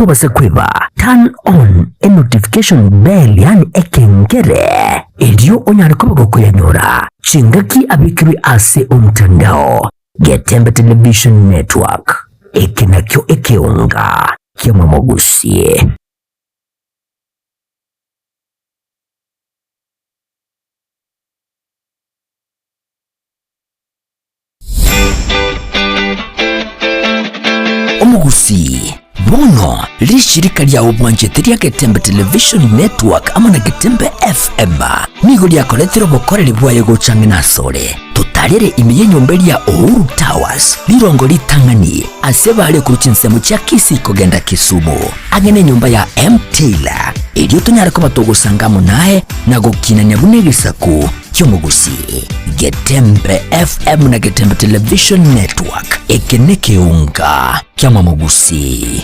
tubase kwiba turn on a notification bell yani ekengere ilio onyari kubago kuyanyura chingaki abikiri ase umtandao Getembe Television Network ekinakyo ekeunga kiamwa mogusie. Omugusi bono lishirika lya ubwanjete lya Getembe Television Network ama na Getembe FM nigo lyakoretero bokorere bwayo gucange nasore tutarere imiye nyumba lya Uhuru Towers lirongo litangani asebale kuruchinsemo cha Kisi kogenda Kisumu agene nyumba ya M Taylor ilio tunyare ko batogusangamo naye na gukina nyabune gisaku kyomugusi Getembe FM na Getembe Television Network ekeneke unga kyama mugusi.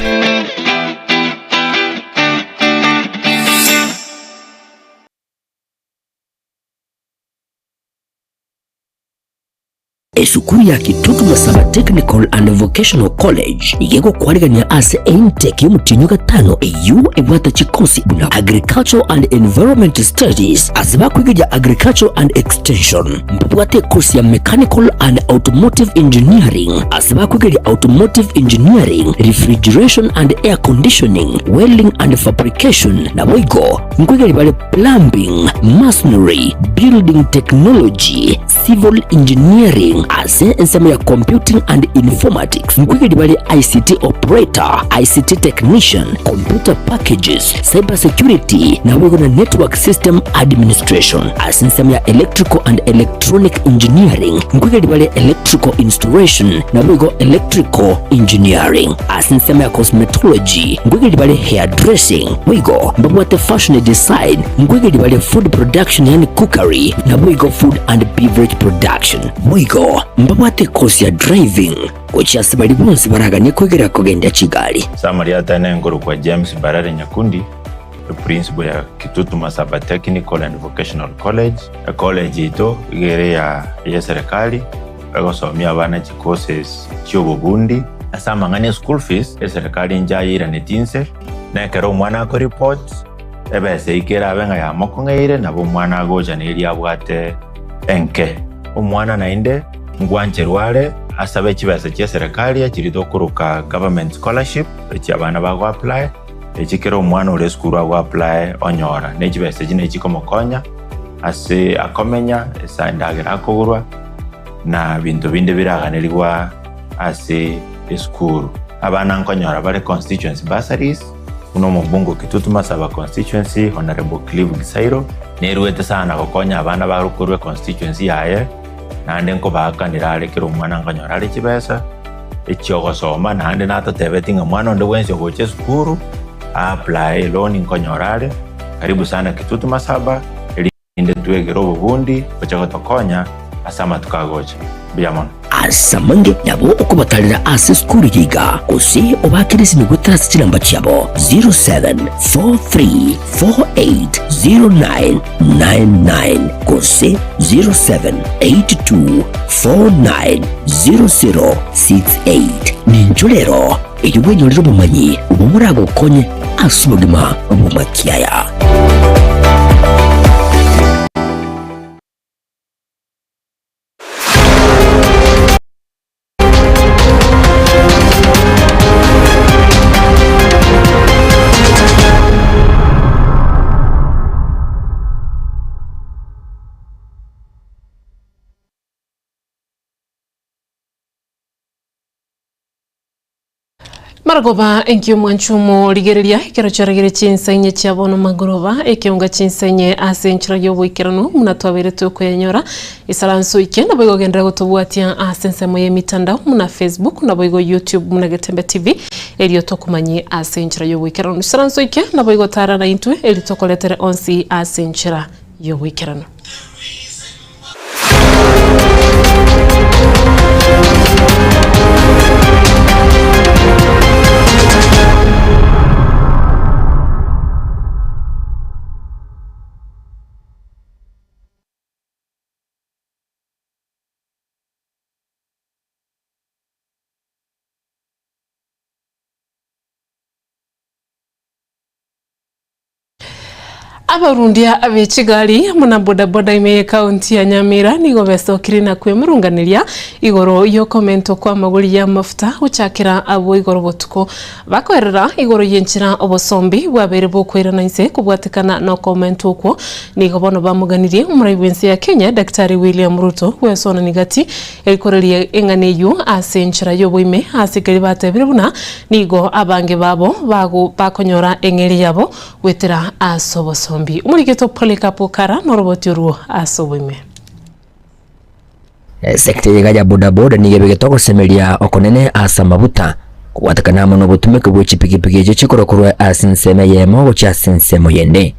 Esukuru ya Kitutu Masaba Technical and Vocational College igego kwarigania ase intake y'umutinyo gatano EU ebwata chikosi buna Agricultural and Environment Studies asiba kwiga Agricultural and Extension mbwate course ya Mechanical and Automotive Engineering asiba kwiga Automotive Engineering, Refrigeration and Air Conditioning, Welding and Fabrication na wigo nkwiga bale Plumbing, Masonry, Building Technology, Civil Engineering ase ensema ya Computing and Informatics nkwiga bale ICT Operator, ICT Technician, Computer Packages, Cyber Security na wigo na Network System Administration ase ensema ya Electrical and Electronic Engineering nkwiga bale Electrical Installation na wigo Electrical Engineering ase ensema ya Cosmetology nkwiga bale Hairdressing wigo mbwate Fashion Design nkwiga bale Food Production yani Cookery na wigo Food and Beverage Production wigo mbabwate course ya Driving kuchi asibali bonsi baraganye kwegera kugenda Kigali. Samaria tane ngoro kwa James Barare Nyakundi, principal ya Kitutu Masaba Technical and Vocational College. College ito igere ya serikali bagosomya abana courses cy'obubundi asama ngane school fees ya serikali njayira netinse na kero mwana ko report ebese ikera abenga ya mokongeire nabo mwana goja neri abwate enke omwana nainde ngwancherware asabe kibasa kya serikali akirito kuruka government scholarship eki abana bago apply ekikero omwana ore school ago apply onyora nekibasa kine kikomokonya ase akomenya esandagira akogurwa na bintu binde biraganirwa ase school abana nkonyora bare constituency bursaries uno mubungo Kitutu Masaba constituency Honorable Clive Gisairo neruwete sana gokonya abana barukurwe constituency yaye nande nko bakanira arekera umwana nkonyora ari kibesa ekyo gosoma nande natotebetinga mwana onde wense goche skuru apply loan nkonyora karibu sana Kitutu Masaba inde tuegero bubundi bacha gotokonya asama tukagocha biyamona asamange nabo okubatalira ase skuru yiga kusi obakirisi migutara sikiramba cyabo 0743480999 kusi 0782490068 ninjolero eyubwenyorero bumanyi ubumurago konye asubagima bumakiaya. Maragoba enkyo mwanchumo ligerelia ikero charagere chinsenye chabono magoroba ekiunga chinsenye asenchira yobuikirano munatwabere tukwenyora isalanso ikenda boigo gendera gutubwatia asensemo ye mitandao muna Facebook na boigo YouTube muna Getembe TV elio tokumanyi asenchira yobuikirano isalanso ikenda na boigo tara na intwe elio tokoletere onsi asenchira yobuikirano. Abarundia abechigali muna bodaboda ime kaunti ya Nyamira nigo besokiri na kwemurunganiria igoro yo komento kwa maguri ya mafuta uchakira abo igoro botuko bakorera igoro yenchira obosombi bwabere bokwirana ise kubwatikana no komento kwo nigo bono bamuganirie umuraiwensi ya Kenya Daktari William Ruto wesona nigati elikorerie enganeyu asenchira yoboime asikeri batebire buna nigo abange babo bago bakonyora engeri yabo wetera asoboso Umuriketo Polikapo Kara noroboti ruo asobime. Sekta ya bodaboda nigebegetoko semelia okonene asa mabuta kuwatakana mono butumeke bw'iki pikipiki ejo kikorokorwa asinseme yemo cha sinsemo yende.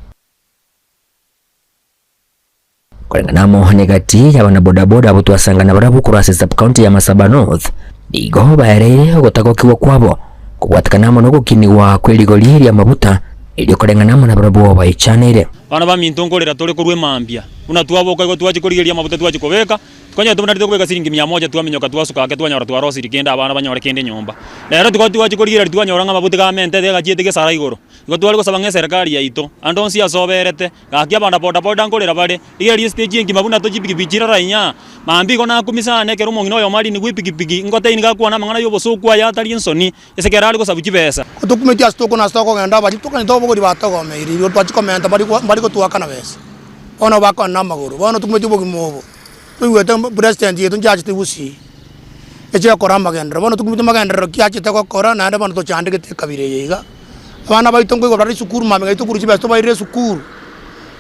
Kulenganamo negati y'abana bodaboda abutwasangana barabukura sub county ya Masaba North nigo bahereye ogutakokiwa kwabo kuwatakana mono gukiniwa kweligoli ya mabuta ili kulenganamo na barabu bayichanire bana bamintongorera tole kurwe mambia una tuwaboka go twachikorigeria mabuta twachikobeka twanya tumana tukobeka siringi 100 twamenyoka twasuka ke twanyora twarosi rigenda abana banyora kende nyomba lero twachikorigeria twanyora mabuta ga mente de gachiete ke sara igoro go twali go sabange serikali ya ito andonsi asoberete gakia bana boda ngorera bare igeri stage ngi mabuna to jipikipiki rainya mambi gona kumisane ke rumongi no yo mali ni gwipikipiki ngote ni gakwana mangana yo bosukwa ya tali nsoni esekerali go sabuchi pesa tukumeti astoko na stoko ngenda bali tukani to bogori batoko meiri yo twachikomenta bali ko tuwakana besa ono bako na maguru bono tukumeti bogi mobo tuwete president yetu njaji tibusi eje kora magendra bono tukumeti magendra kyachi te ko kora na bono to chande ke kabire yiga abana baitongo go bari sukuru mame to kuri chibesto baire sukuru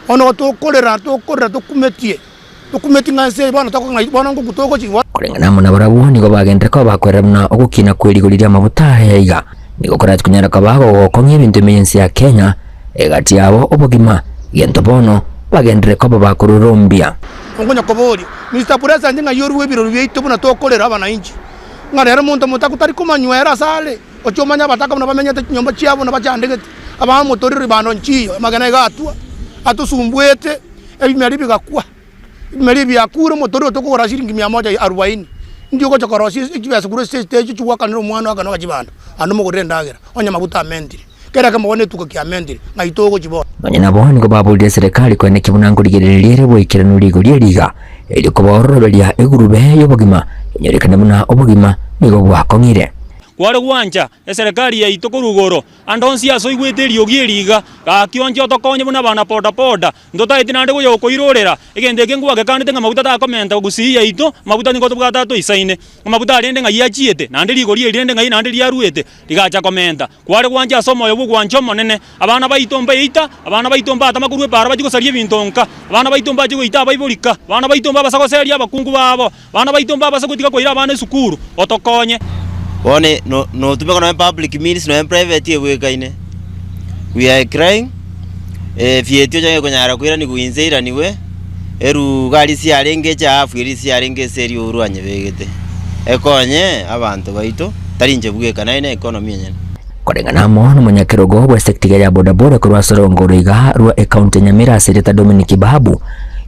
ono to kolera tukumeti nganse bono to ngai bono ngo kutoko chiwa kulenganamo na barabu nigo bagendera ko bakwerana ogukina kweligolira mabuta heiga nigo korati kunyara kabago konye bintu emergency ya Kenya egati yabo obogima yento bono bagendere ko bakururumbia ngonya kobori Mr President nga yoruwe biro byeito buna tokolera abana inji ngarera muntu mutakutari kumanywera sale ochomanya bataka buna bamenyete nyomba cyabo na bacandegete aba motoriri bano nchiyo magana gatwa atusumbwete ebimeri bigakwa ibimeri byakura motori otokora shiringi 140 ndiyo ko chakorosi ikibasa kure stage chuwakanira umwana akano kachibanda anomo kurendagera onya mabuta amendire kera kama wone tukakiamendire ngaitoko chibona banya nabo niko babulire serikali kwene kibunango ligererere bwikirano liga ili kubororobelia egurube yobogima enyorekana muna obogima nigo bwakongire kware gwanja serikali ya itoko rugoro andonsi aso igweterio gieriga gakionje otokonye buna bana poda ndota itinande go yoko irorera igende ngwage kandi nga mabuta ta komenta gusiya ito mabuta ningo tubwata to isaine mabuta arende nga yachiete nande ligori irende nga inande liaruete ligacha komenta kware gwanja aso moyo bugwancho monene abana baitomba ita abana baitomba atamakuru para bajiko sarie bintonka abana baitomba jigo ita baibolika abana baitomba basakoseria abakungu babo abana baitomba basakutika koira abana sukuru otokonye One no tumeko no public means no private wekaine. We are crying. Fietio jange konyara kwira ni kuinzeira niwe. Eru gali si arenge cha afwiri si arenge seri urwanye begete. Ekonye abantu baito tarinje bweka naine economy nyene. Kulenganamo n'umunyakirogo bwa sekta ya bodaboda kurwa sorongoro iga rwa account Nyamira Sereta Dominic Babu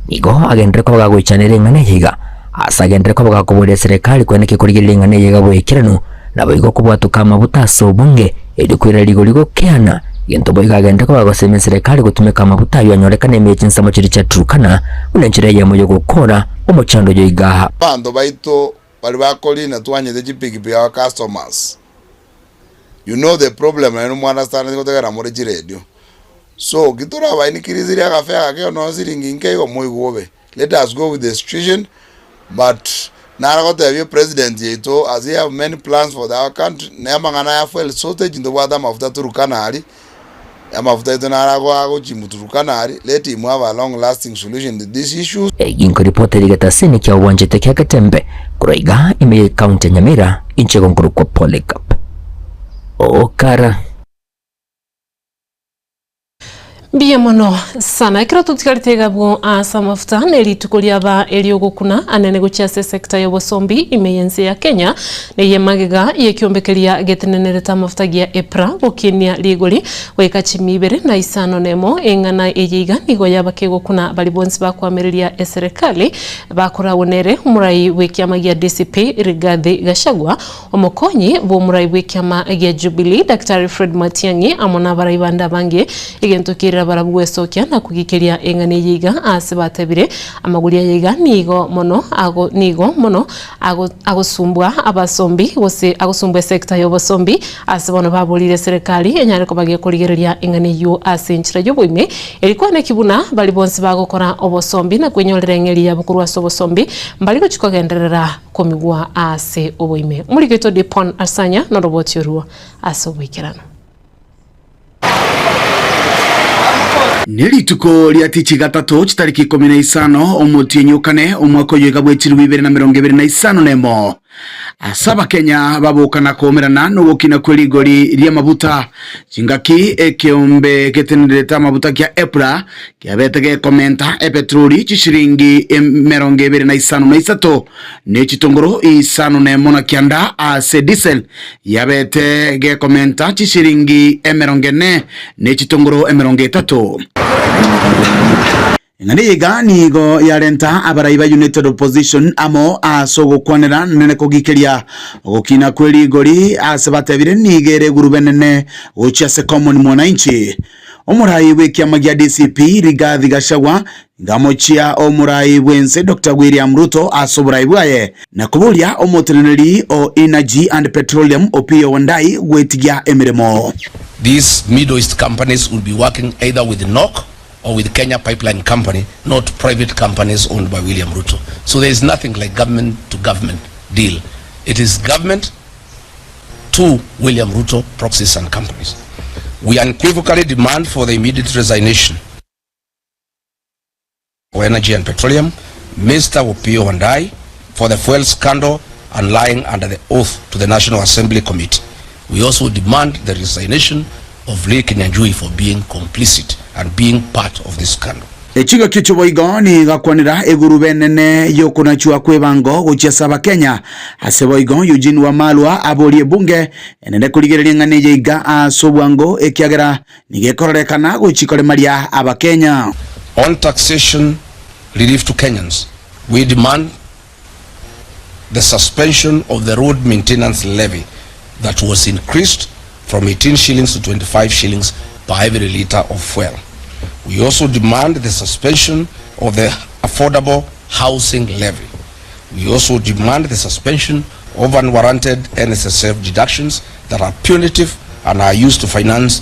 nigo agendere ko bagwichanire ngane higa asagendere ko bagakobore serikali kweneke kurigirira ngane yiga bwekirano nabo igo kubwatuka mabuta sobunge ili kwira ligo keana yento boy gagende ko bagoseme serikali gutumika mabuta yanyorekane emergency mu kiri cya Turkana unenchira yemo yo gukora umuchando yo igaha bando baito bali bakoli na twanye de jipiki ya customers. You know the problem na no understand ko tegera muri radio. So gitora bainikirizira kafe ake no siringi nke yo moigobe. Let us go with the situation, but Nara the president yeto as he have many plans for our country. Nemangana ya fuel shortage in the water of the Turkanari. Amafuta ito nara go chimu Turkanari. Let him have a long lasting solution to these issues. Inko ripoti ligata sini kia uwanje tekia katembe. Kuraiga ime kaunti Nyamira inche gonguru kwa Polycarp. Okara. Biamono sana ikira tutikaritega bwo asa mafuta neri tukulia ba eliogukuna anene guchase sekta ya bosombi imeyense ya Kenya ne yemagega yekiombekeria getenenereta mafuta gia EPRA gukinia ligoli weka chimibere na isano nemo engana eyiga nigo yabakegukuna bali bonsi bakwamiriria serikali bakora wonere umurai wekiama gia DCP Rigathi Gachagua omokonyi bo umurai wekiama gia Jubilee Daktari Fred Matiang'i amona baraibanda bange igentokira kugenderera barabu gwesokia na kugikiria engane yiga ase batebire amaguria yiga nigo mono agosumbwa abasombi gose agosumbwa sekta y'obosombi ase bono baburire serikali enyare ko bagiye kurigereria engane yu ase nchira y'obuime eriko ne kibuna bali bonse bagokora obosombi na kwenyorera engeri ya bukuru ase obosombi mbali go chikogenderera komigwa ase obuime murigeto de pon asanya no roboti oruo ase obwikirano Nirituko ria tichi gatatu chitariki 15 omutinyukane omwaka oyega bwechiri 2025 nemo asaba Kenya babukana komerana n'ugukina kw'erigori ria mabuta chingaki ekiombe getenereta mabuta kya EPRA kyabetege komenta epetroli chishiringi 2023 ne chitongoro isano nemo na kyanda ase diesel yabetege komenta chishiringi 40 ne chitongoro 30 ngani gani go yarenta abaraiba United Opposition amo asogo kwanera nene kogikeria gukina kweli gori asabatebire nigere gurubenene uchiase common mwananchi omurai wekiama gya DCP Rigathi Gachagua ngamochia omurai wense Dr. William Ruto asoburai bwaye na kubulia omoteneri o Energy and Petroleum Opiyo Wandayi gwetigia emiremo. These Middle East companies will be working either with NOC or with Kenya Pipeline Company, not private companies owned by William Ruto. So there is nothing like government to government deal. It is government to William Ruto, proxies and companies. We unequivocally demand for the immediate resignation for Energy and Petroleum, Mr. Opiyo Wandayi, for the fuel scandal and lying under the oath to the National Assembly Committee. We also demand the resignation of Lee Kinyanjui for being complicit and being part of this scandal. Echigo kichoboigo ni gakwanira egurubenene yokunachua kwebango guchesaba Kenya aseboigo Eugene Wamalwa aborie bunge enene kurigereria ngane yiga asobwango ekiagera nigekorekana guchikore maria aba Kenya. On taxation relief to Kenyans, we demand the suspension of the road maintenance levy that was increased from 18 shillings to 25 shillings per every litre of fuel. We also demand the suspension of the affordable housing levy. We also demand the suspension of unwarranted NSSF deductions that are punitive and are used to finance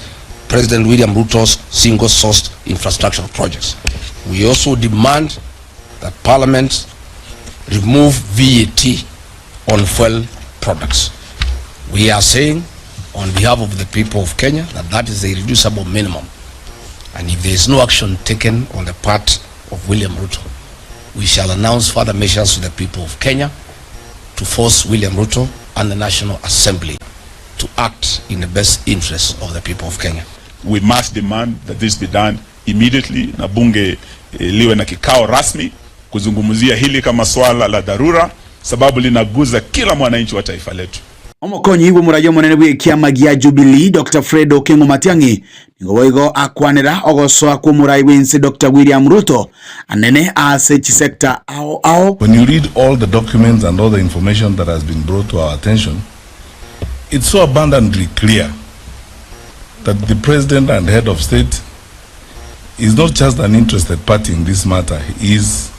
President William Ruto's single-sourced infrastructure projects. We also demand that Parliament remove VAT on fuel products. We are saying on behalf of the people of Kenya that is a reducible minimum, and if there is no action taken on the part of William Ruto, we shall announce further measures to the people of Kenya to force William Ruto and the National Assembly to act in the best interest of the people of Kenya. We must demand that this be done immediately, na bunge liwe na kikao rasmi kuzungumzia hili kama swala la dharura, sababu linaguza kila mwananchi wa taifa letu. Omokonyi we murayo monene bwe kiama gya Jubilee Dr. Fred Okengo Matiang'i nigoigo akwanira ogosoa ku murai wense Dr. William Ruto anene ase sector ao. When you read all the documents and all the information that has been brought to our attention, it's so abundantly clear that the president and head of state is not just an interested party in this matter. He is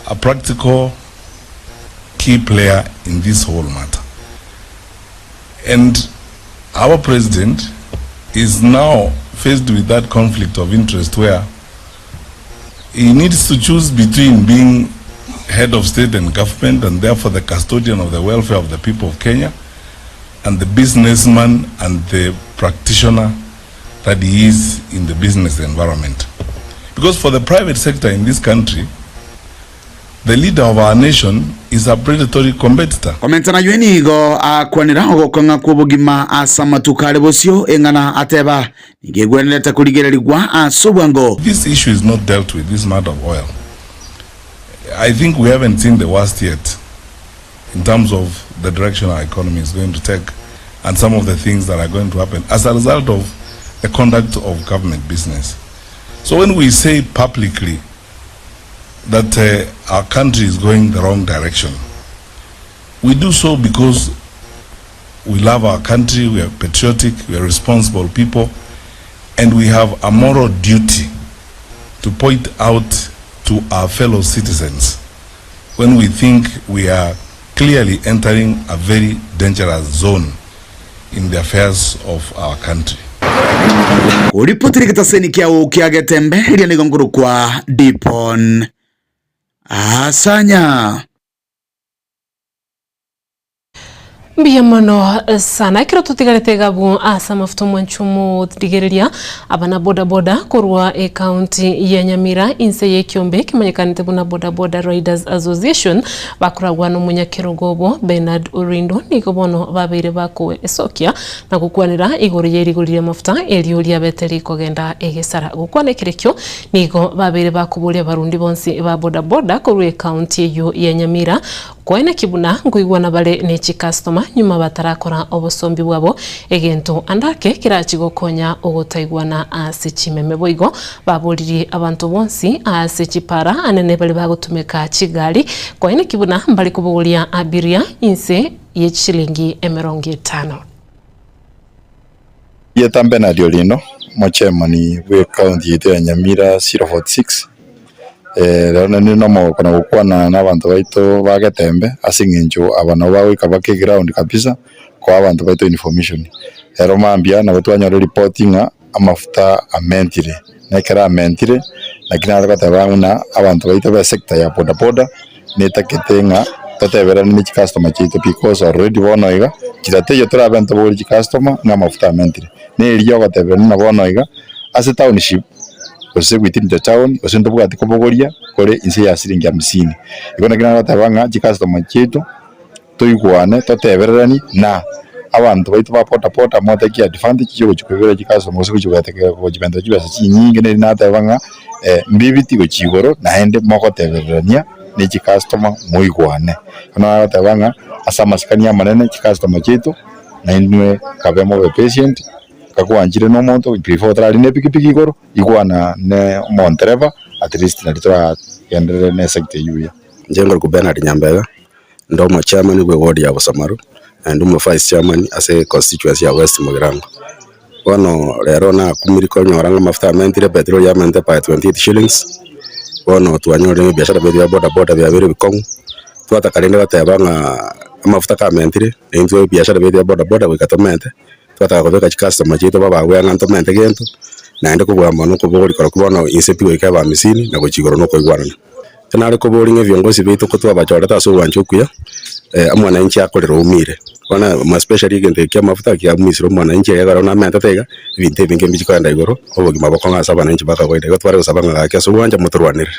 a practical key player in this whole matter. And our president is now faced with that conflict of interest where he needs to choose between being head of state and government and therefore the custodian of the welfare of the people of Kenya and the businessman and the practitioner that he is in the business environment. Because for the private sector in this country, the leader of our nation is a predatory competitor. Komentana yueni go akwanira ogokonga kubugima asamatukale bosio engana ateba nigegweneleta kuligererigwa asobwango. This issue is not dealt with, this matter of oil. I think we haven't seen the worst yet in terms of the direction our economy is going to take and some of the things that are going to happen as a result of the conduct of government business. So when we say publicly that our country is going the wrong direction, we do so because we love our country, we are patriotic, we are responsible people, And we have a moral duty to point out to our fellow citizens when we think we are clearly entering a very dangerous zone in the affairs of our country. Uripotiri kitaseni kia ukia getembe ilia nigonguru kwa Dipon Asanya. Mbia mano sana ikiro tutigarete gabu asa mafuto mwanchumu tigereria abana boda boda korwa county ya Nyamira inse ye Kiombe kimanyekanite buna boda boda Riders Association bakuragwa no munyakirogobo Bernard Urindo niko bono babire bakowe esokia na gukwanira igoro yerigurire mafuta elio lya beteri kogenda egesara gukwane kirekyo niko babire bakubulia barundi bonsi ba boda boda korwa county ya Nyamira kwene kibuna nguigwana bale nechi customer nyuma batarakora obosombi bwabo egento andake kirachigokonya ogotaigwana asichimeme boigo babuliri abantu bonsi asichipara anene bali bagutumeka chigali kwene kibuna mbali kubulia abiria inse ye shilingi 50. Yetambe na diolino mochemani we county yetu ya Nyamira 046. Lero nino mo kana gukwana n'abantu baito bagetembe asinginjo abana bawe kabake ground kabisa kwa abantu baito information lero mambia na batwanya reporting amafuta amentire nekera amentire lakini alakatabana abantu baito ba sector ya boda boda netaketenga tatebera ni customer chito because already bonoiga kirateyo tora abantu boli customer ngamafuta amentire ne iliyo gatebera na bonoiga as a township ose within the town ose ndo bwati kobogoria kore inse ya siringi 50 ikona kina batabanga customer chetu toyigwane totebererani na abantu baito bapota pota mota ki advantage cyo kukwera customer ose kuchugata ko jibenda jibasa chinyinge ne natabanga mbibiti ko chigoro na ende moko tebererania ni customer moyigwane kana batabanga asama sikania manene customer chetu na indwe kabemo be patient kakuanjire no monto before trali ne pikipiki goro igwana ne montreva at least na litora yandere ne sector yuya njengo ku Bernard Nyambega ndo mo chairman we ward ya Busamaru and mo vice chairman ase constituency ya West Mugirango wono lero na kumiriko nyoranga mafuta mentire petrol ya mente pa 28 shillings wono tuanyore biashara bedu ya boda boda bya bere bikongo tuata kalende batabanga mafuta ka mentire ndio biashara bedu ya boda boda we katomente twata kobeka customer chetu baba we nganto mente gento naende kubwamba no kubori kora kubona insepiwe ikaba 50 na kuchigoro no koigwana kana ko bori nge viongozi betu ko twabachora taso wanchukuya amwana inchi akorera umire wana ma specially gente kya mafuta kya misiro mwana inchi yagara na mente tega binte binge mbikanda igoro obogi maboko nga saba na inchi baka kwende ko tware usabanga kya so wanja muturwanire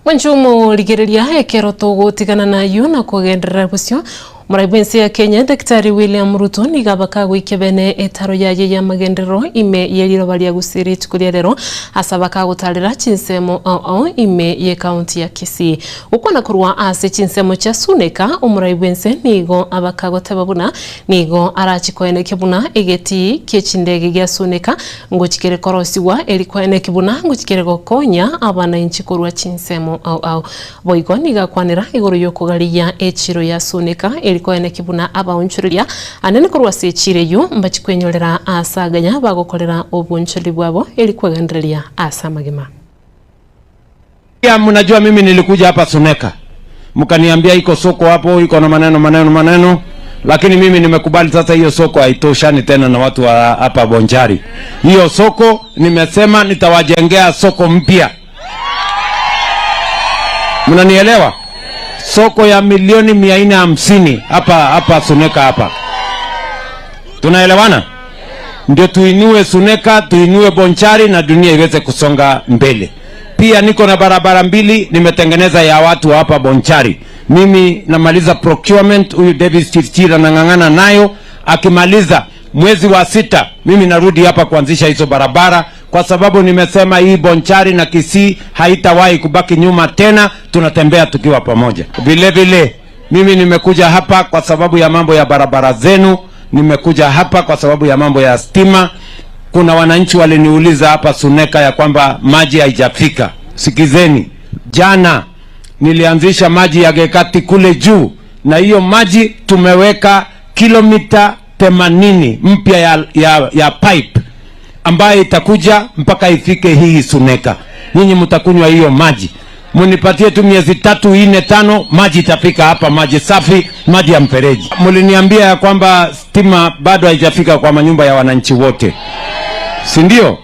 Mwanchumu ligereria ekero togotigana nayo na kugenderera busyo Muraibensi ya Kenya Daktari William Ruto nigabaka gwikebene etaro yaye ya magendero ime yeriro balia gusiri tukulia lero asabaka gutalira chinsemo ime ye county ya Kisii ukona kurwa ase chinsemo cha Suneka umuraibense nigo abakago tababuna nigo arachikoene kibuna egeti kechindege gya Suneka ngo chikere korosiwa elikoene kibuna ngo chikere gokonya abana inchi kurwa chinsemo boigo niga kwanira igoro yokugalia echiro ya Suneka elikoene kibuna abaunchuria anene korwa sechire yu mbachikwenyorera asaganya bagokorera obunchuli bwabo elikweganderia asamagima. Ya mnajua mimi nilikuja hapa Suneka mkaniambia iko soko hapo iko na maneno lakini mimi nimekubali sasa hiyo soko haitoshani tena na watu wa hapa Bonjari. Hiyo soko nimesema nitawajengea soko mpya. Mnanielewa? Soko ya milioni 450 hapa Suneka hapa. Tunaelewana? Ndio tuinue Suneka, tuinue Bonchari na dunia iweze kusonga mbele. Pia niko na barabara mbili nimetengeneza ya watu hapa Bonchari. Mimi namaliza procurement, huyu Davis Chirchira nangangana nayo, akimaliza mwezi wa 6 mimi narudi hapa kuanzisha hizo barabara kwa sababu nimesema hii Bonchari na Kisii haitawahi kubaki nyuma tena, tunatembea tukiwa pamoja. Vile vile mimi nimekuja hapa kwa sababu ya mambo ya barabara zenu, nimekuja hapa kwa sababu ya mambo ya stima. Kuna wananchi waliniuliza hapa Suneka ya kwamba maji haijafika. Sikizeni, jana nilianzisha maji ya Gekati kule juu na hiyo maji tumeweka kilomita 80 mpya ya pipe ambayo itakuja mpaka ifike hii Suneka. Nyinyi mtakunywa hiyo maji. Munipatie tu miezi 3, 4, 5 maji itafika hapa, maji safi, maji ya mfereji. Muliniambia ya kwamba stima bado haijafika kwa manyumba ya wananchi wote, si ndio?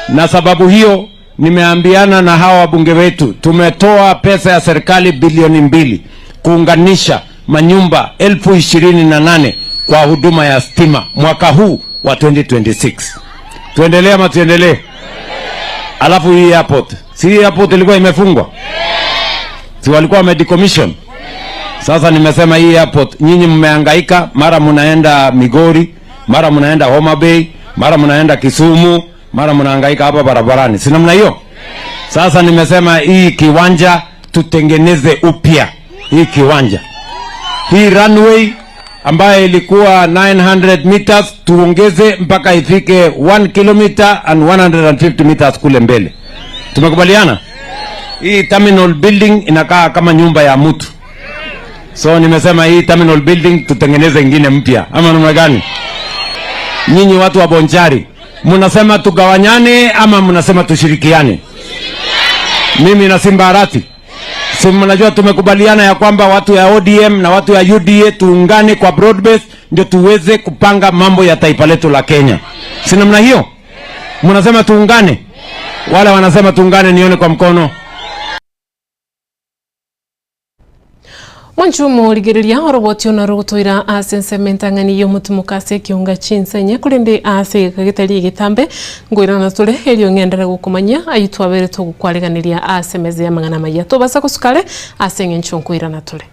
Na sababu hiyo nimeambiana na hawa wabunge wetu, tumetoa pesa ya serikali bilioni 2 kuunganisha manyumba 28,000 kwa huduma ya stima mwaka huu wa 2026. Tuendelee ama tuendelee? Alafu hii airport, si airport ilikuwa imefungwa, si walikuwa wamedecommission? Sasa nimesema hii airport, nyinyi mmehangaika, mara mnaenda Migori, mara mnaenda Homa Bay, mara mnaenda Kisumu, mara mnahangaika hapa barabarani, si namna hiyo? Sasa nimesema hii kiwanja tutengeneze upya. Hii kiwanja, hii runway ambayo ilikuwa 900 meters tuongeze mpaka ifike 1 kilometer and 150 meters kule mbele. Tumekubaliana? Hii terminal building inakaa kama nyumba ya mtu. So nimesema hii terminal building tutengeneze ingine mpya. Ama namna gani? Nyinyi watu wa Bonchari, mnasema tugawanyane ama mnasema tushirikiane? Mimi na Simba Arati, si mnajua tumekubaliana ya kwamba watu ya ODM na watu ya UDA tuungane kwa broad base ndio tuweze kupanga mambo ya taifa letu la Kenya. Si namna hiyo? Mnasema tuungane? Wala wanasema tuungane, nione kwa mkono. Mwanchumu ligiriria orobotio na rogotoira asensementangani yo mutumukase kiunga chinsenye kurinde ase kagitari gitambe ngwira na tole helio ngendera gukumanya ayitwabere to gukwareganiria asemeze ya mangana maya to basa kusukale asenge nchonkwira na tole.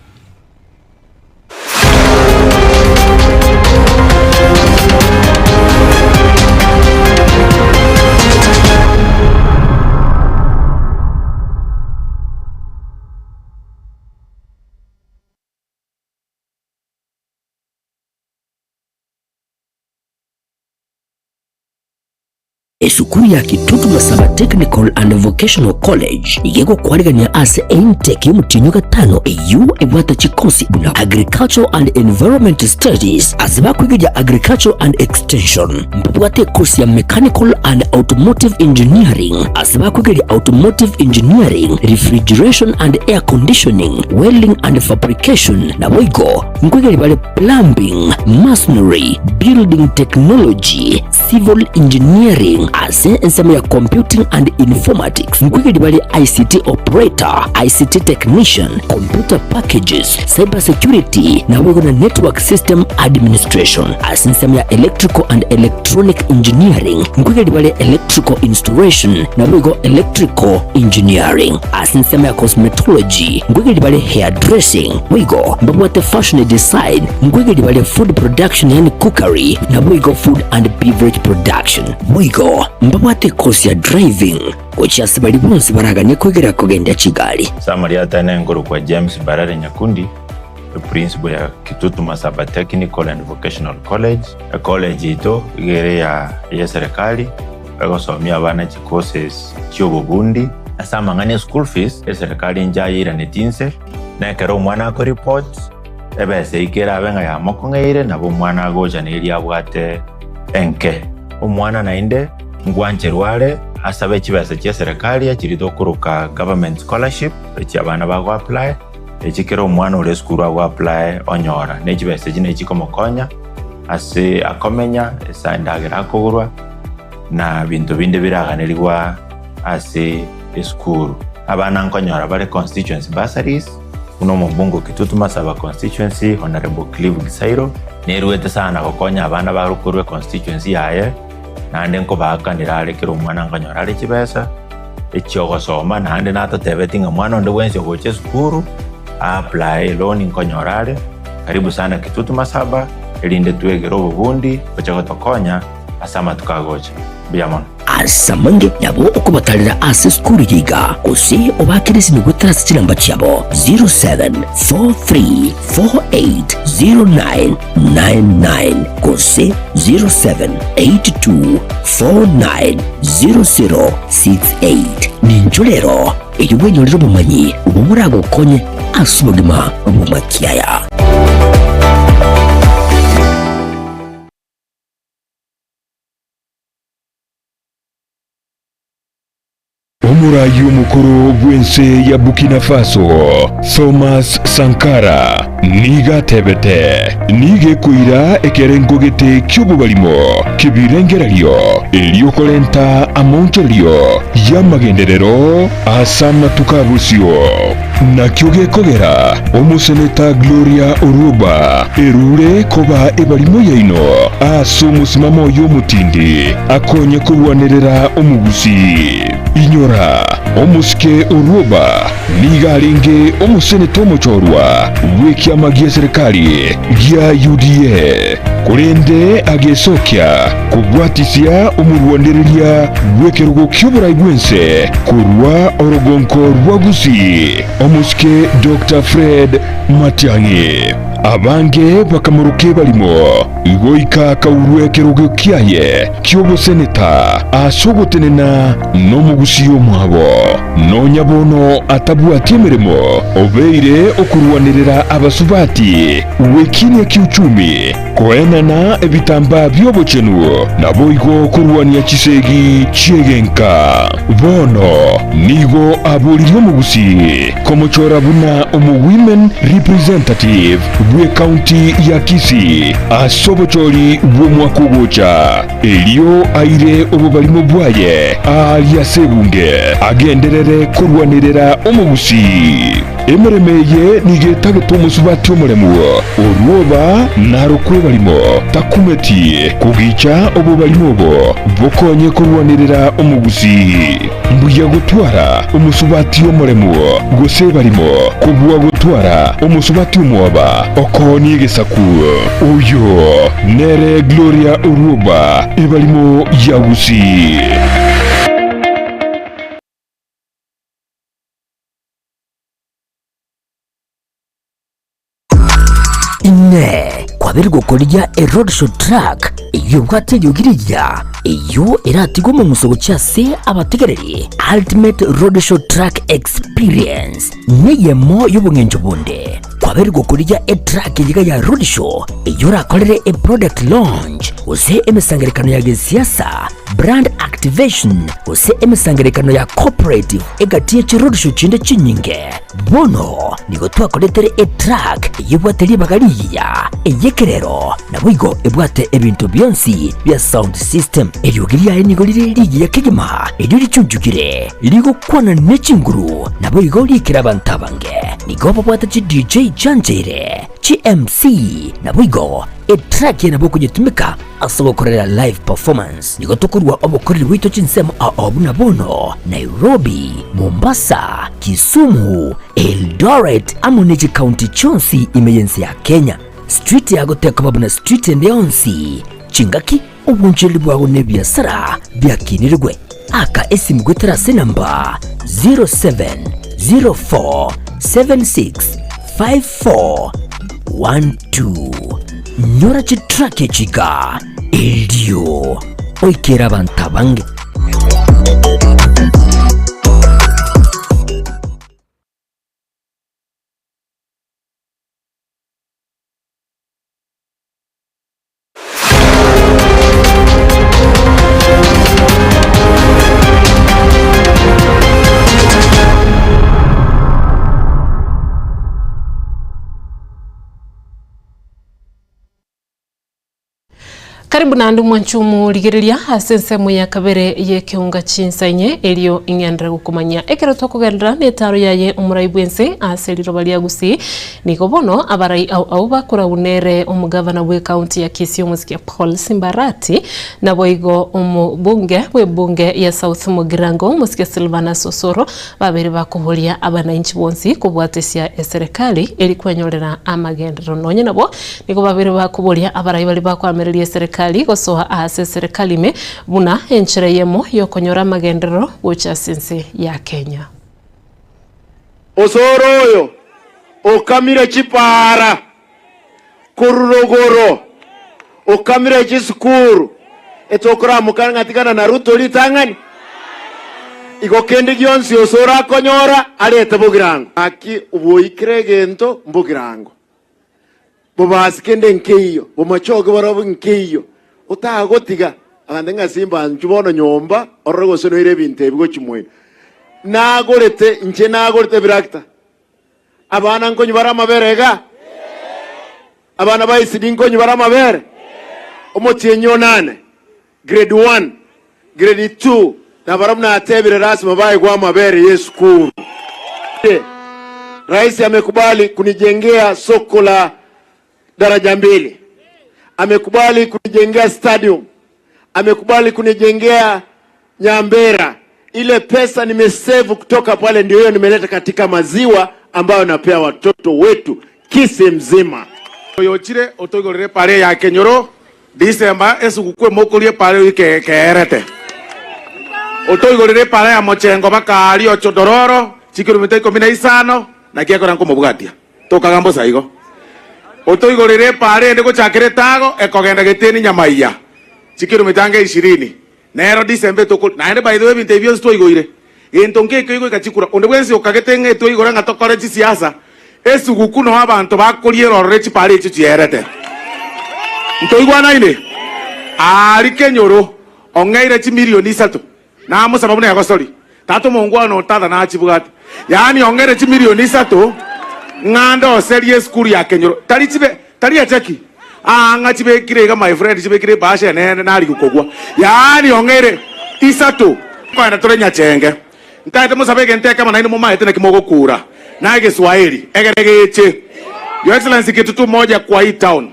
Esukuru ya Kitutu Masaba Technical and Vocational College igego kwarigania ase intake y'umutinyo gatano EU ebwata chikosi buna Agricultural and Environment Studies aziba kwiga Agricultural and Extension mbwate course ya Mechanical and Automotive Engineering aziba kwiga Automotive Engineering, Refrigeration and Air Conditioning, Welding and Fabrication na wigo ngwiga bale Plumbing, Masonry, Building Technology, Civil Engineering ase ensema ya Computing and Informatics ngwigedi bali ICT Operator, ICT Technician, Computer Packages, Cyber Security na wigo na Network System Administration ase ensema ya Electrical and Electronic Engineering ngwigedi bali Electrical Installation na wigo Electrical Engineering ase ensema ya Cosmetology ngwigedi bali Hairdressing wigo mbabwate Fashion Design ngwigedi bali Food Production yani Cookery na wigo Food and Beverage Production wigo mbabwate course ya Driving kuchasi bali bonse baraganye kwegera kugenda Kigali. Samaria tane ngoro kwa James Barare Nyakundi, principal ya Kitutu Masaba Technical and Vocational College. College ito igere ya serikali bagosomia abana chi courses cyo bubundi asama ngane school fees serikali njayira netinse na kero mwana ko report ebese ikera abenga ya mokongeire nabo mwana goja neri abwate enke umwana nainde ngwancherware asabe kibasa cya serikali akirido kuruka government scholarship eki abana bago apply ekikero umwana ule school ago apply onyora nekibasa kine kikomokonya ase akomenya esandagira akogurwa na bintu binde biraganirwa ase school abana nkonyora bare constituency bursaries uno mbungo Kitutu Masaba constituency Honorable Clive Gisairo neruwete sana gokonya abana barukurwe constituency yaye nande nko bakanira arekero umwana nkanyora ari kibesa ekyo gosoma nande natotebetinga mwana onde wense goche skuru apply loan nkonyorare karibu sana Kitutu Masaba elinde tuegero bubundi bachago tokonya asama tukagocha biamon asamange nabo okubatalira ase skuru yiga ose obakirisi nigutras kiramba cyabo 0743480999 kose 0782490068 ninjolero eyubwenyolero bumanyi ubumurago konye asubagima bumakiaya Omurayi omukuru bwense ya Burkina Faso Thomas Sankara nigatebete nigekwira ekerengogete ky'obubalimo kibirengereryo eliokolenta amonkeryo y'amagenderero asamatukabusiyo nakyo gekogera omuseneta Gloria Oruba erure koba ebalimo yaino ase omusimamo y'omutindi akonye kurwanirira omugusi inyora omusike Oruba nigalinge omuseneta omuchorwa w'ekyama gya serikali gya UDA kulende agesokya kubwatisya omurwanirira rw'ekerugo ky'oburayi bwense kurwa orogonko rwagusi omusike Dr. Fred Matiang'i abange bakamuruke balimo igoika kaurwe kerugo kyaye ky'obuseneta asogotenena n'omugusi omwabo nonyabono atabwatye emirimo obeire okurwanirira abasubati w'ekinia ky'uchumi koenana ebitamba by'obuchenu naboigo kurwania kisegi kyegenka bono nigo abuliri omugusi komuchora buna omu-women representative bw'ekaunti ya Kisii asobochori bw'omwakugocha elio aire obubalimo bwaye alya sebunge agenderere kurwanirira omugusi emeremeye nigetageta omusubati omulemu Oruoba narokwe balimo takumeti kugicha obubalimo obo bokonye kurwanirira omugusi mbuya gutwara omusubati omulemu gose balimo kubwa gutwara omusubati omwoba okoni egesaku oyo nere Gloria Oruba ebalimo yagusi. ine kwabirwa kolya eroadshow track iyo bwate yogiriya iyo eratigwa mu musogo cyase abategereri ultimate roadshow track experience niyemo y'ubungenjo bunde kwabirwa kolya track yiga ya roadshow iyo rakolere product launch use emisangerekano ya gesiasa brand activation use emisangerekano ya cooperative egatiye roadshow chinde chinyinge bono nigo twakoletere track yibwate libagaliya eyekerero nabwigo ebwate ebintu byonsi bya sound system eryogiriya nigo liri ya kigima eryo lichujugire ligo kwana nechinguru nabwigo likira bantabange nigo babwate chi DJ Janjere chi MC nabwigo track yenabo kujitumika asobokorera live performance nigo tukurwa obokoreri wito chinsemo abuna bono Nairobi, Mombasa, Kisumu, Eldoret amuneji county chonsi imeyensi ya Kenya street ya goteka babuna street endeyonsi chingaki obunjeli bwago nebyasara byakinirwe aka esimu gwetera namba 0704765412 nyora chitrake chika eldio oikera bantabange. Karibu na andu mwanchumu ligiriria asensemo ya kabere ye kiunga chinsainye elio ing'endera gukumanya ekero tokugendera netaro yaye omurai bwense aseliro balia gusi niko bono abarai au bakora unere omugavana we county ya Kisii omusikia Paul Simbarati na boigo omubunge we bunge ya South Mugirango omusikia Silvana Sosoro babere bakuhulia abananchi bonsi kubwatesia serikali eli kwenyorera amagendero nonye nabo niko babere bakuhulia abarai bali bakwamereria serikali gosoha ase serikali me buna enchere yemo yokonyora magendero gocha sense ya Kenya. Osoroyo okamire chipara kururogoro okamire chisukuru etokora mukanga tigana na Ruto litangani iko kende gyonsi osora konyora alete bugirango aki uboikire gento mbugirango bobasikende nkeyo bomachoge barabu nkeyo utagotiga abandenga simba nchubono nyomba orego sono ire binte bigo chimwe nagorete nje nagorete birakta abana nkonyi baramaberega abana bayisidi nkonyi baramabere omotienyo nane grade 1 grade 2 na baramna atebire rasmi baye kwa mabere Yesu kuru. Rais amekubali kunijengea soko la daraja 2. Amekubali kunijengea stadium. Amekubali kunijengea Nyambera. Ile pesa nimesave kutoka pale ndio hiyo nimeleta katika maziwa ambayo napea watoto wetu Kisii mzima. Yochire otogorere pare ya Kenyoro December esukukwe mokolie pare kerete. Otogorere pare ya Mochengo bakari ochodororo chikilomita 15 na kiako ranko mubugatia. Tokagambo saigo. Otogorere pare ndiko chakire tago ekogenda geteni Nyamaiya. Chikilomita 20. Nero December toko naende by the way interviews to igoire. Entonke kiko ikachikura. Onde bwensi okagetenge to igora ngatokore chi siasa. Esuguku no abantu bakoliye rorre pare ichi chierete. Nto igwana ine. Ari Kenyoro ongeire chi milioni 3. Na mo sababu ne yakosori. Tato mongwano tada na chibugati. Yani ongeire chi milioni 3 ngando serie school ya Kenyoro. Tari achaki. Ngachibe kirega my friend chibe kire basha nene nari kukogwa. Yani ongeire 3 kwa na torenya chenge. Ntaite mo sabege nteka mana ine mo maete na kimogo kura. Na Kiswahili egeregeche. Your Excellency, kitu tu moja kwa hii town.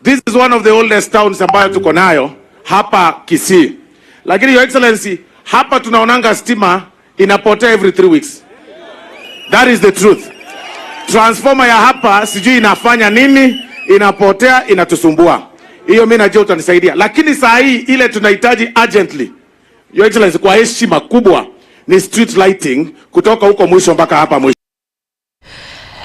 This is one of the oldest towns ambayo tuko nayo hapa Kisii. Lakini Your Excellency, hapa tunaonanga stima inapotea every 3 weeks. That is the truth. Transformer ya hapa sijui inafanya nini, inapotea, inatusumbua. Hiyo mimi najua utanisaidia. Lakini saa hii ile tunahitaji urgently, Your Excellency, kwa heshima kubwa ni street lighting kutoka huko mwisho mpaka hapa mwisho.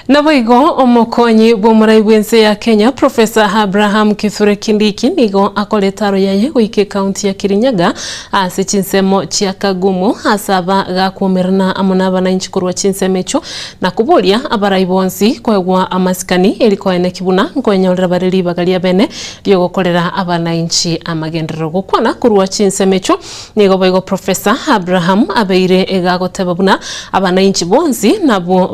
Naboigo omokonyi bwomurai bwense ya Kenya Professor Abraham Kithure Kindiki nigo akoletaro yaye wiki county ya Kirinyaga ase chinsemo chia kagumu asaba gakumirana amuna bananchi kurwa chinsemecho na kubolia abarai bonsi kwegwa amasikani iliko ene kibuna nkonyorera bareri bagalia bene dio gokorera abananchi amagendero gukwana kurwa chinsemecho nigo boigo Professor Abraham abeire egagotebabuna abananchi bonsi nabo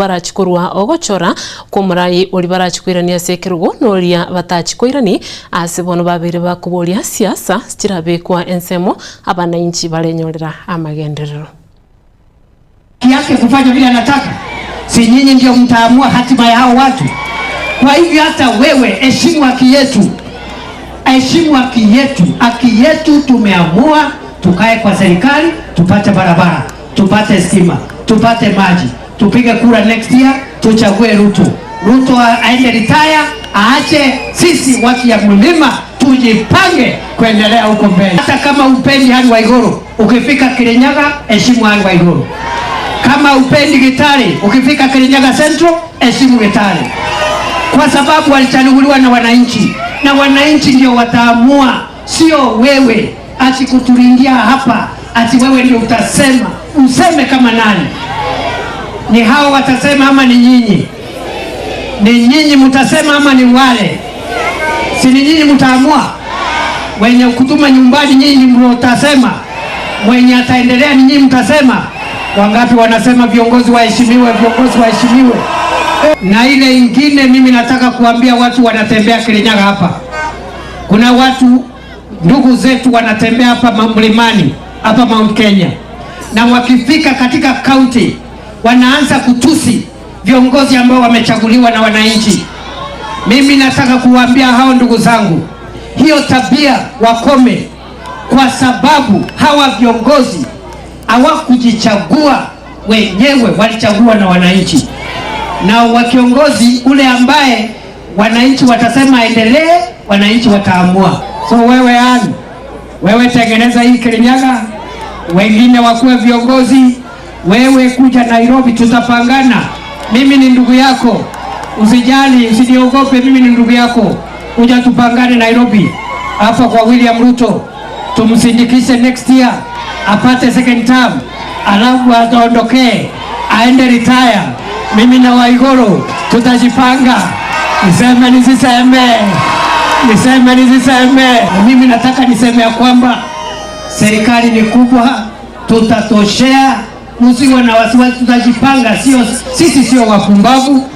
barachikurwa ogochora kumurai uri barachikwirania sekerugo noria batachikwirani asebono babere bakubolia siasa stirabekwa ensemo abananchi balenyorera amagenderero yake kufanya vile anataka. Si nyinyi ndio mtaamua hatima ya hao watu. Kwa hivyo hata wewe heshimu haki yetu. Heshimu haki yetu. Haki yetu tumeamua tukae kwa serikali, tupate barabara, tupate stima, tupate maji. Tupige kura next year, tuchague Ruto. Ruto aende retire, aache sisi watu ya mlima tujipange kuendelea huko mbele. Hata kama upendi Anne Waiguru, ukifika Kirinyaga heshimu Anne Waiguru. Kama upendi Gitari, ukifika Kirinyaga Central heshimu Gitari. Kwa sababu walichaguliwa na wananchi, na wananchi ndio wataamua, sio wewe ati kuturingia hapa ati wewe ndio utasema. Useme kama nani? Ni hao watasema ama ni nyinyi? Ni nyinyi mtasema ama ni wale? Si ni nyinyi mtaamua? Wenye kutuma nyumbani nyinyi mtasema? Mwenye ataendelea ni nyinyi mtasema? Wangapi wanasema viongozi waheshimiwe, viongozi waheshimiwe? Na ile ingine mimi nataka kuambia watu wanatembea Kirinyaga hapa. Kuna watu ndugu zetu wanatembea hapa mlimani, hapa Mount Kenya. Na wakifika katika county wanaanza kutusi viongozi ambao wamechaguliwa na wananchi. Mimi nataka kuwaambia hao ndugu zangu, hiyo tabia wakome, kwa sababu hawa viongozi hawakujichagua wenyewe, walichagua na wananchi. Na wakiongozi ule ambaye wananchi watasema endelee, wananchi wataamua. So wewe Anne, wewe tengeneza hii Kirinyaga, wengine wakuwe viongozi. Wewe kuja Nairobi, tutapangana. Mimi ni ndugu yako. Usijali, usiniogope, mimi ni ndugu yako. Kuja tupangane Nairobi hapa kwa William Ruto. Tumsindikishe next year apate second term. Alafu ataondokee, aende retire. Mimi na Waiguru tutajipanga. Niseme nisiseme. Niseme nisiseme. Mimi nataka niseme ya kwamba serikali ni kubwa. tutatoshea, msiwe na wasiwasi, tutajipanga, sisi sio wapumbavu.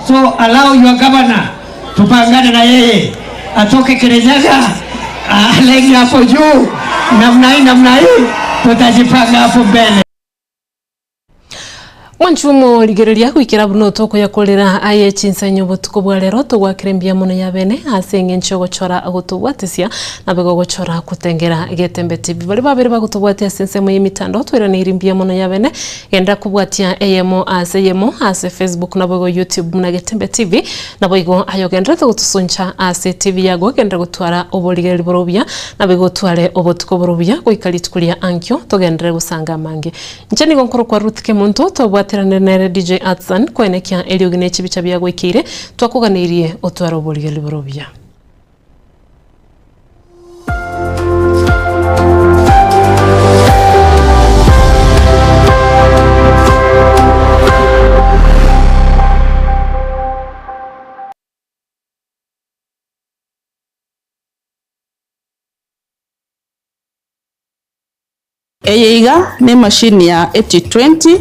So allow your governor, tupangane na yeye atoke Kirinyaga alenge hapo juu, namna hii tutajipanga hapo mbele. Mwanchumo ligereria kwikira buno toko ya kolera aye chinsanyo butuko bwa lero tugwakirembia muno ya bene asenge ncho gochora agutubwatesia na bego gochora kutengera Getembe TV bali babere bagutubwatia sense mu yimitando twera ni irimbia muno ya bene genda kubwatia AMO ase Facebook na bego YouTube na Getembe TV na bego ayogenda tugutusuncha ase TV yago genda gutwara oboligeri borobia na bego tware obotuko borobia goikalitikulia ankyo togendere gusanga mange ncheni gonkoro kwa Ruth Kemonto tobwa nere DJ Atsan kwenekia eliogine chibicha bya gwikire twakuganirie otwara oboligeri borobia. Eyeiga ni machine ya 8020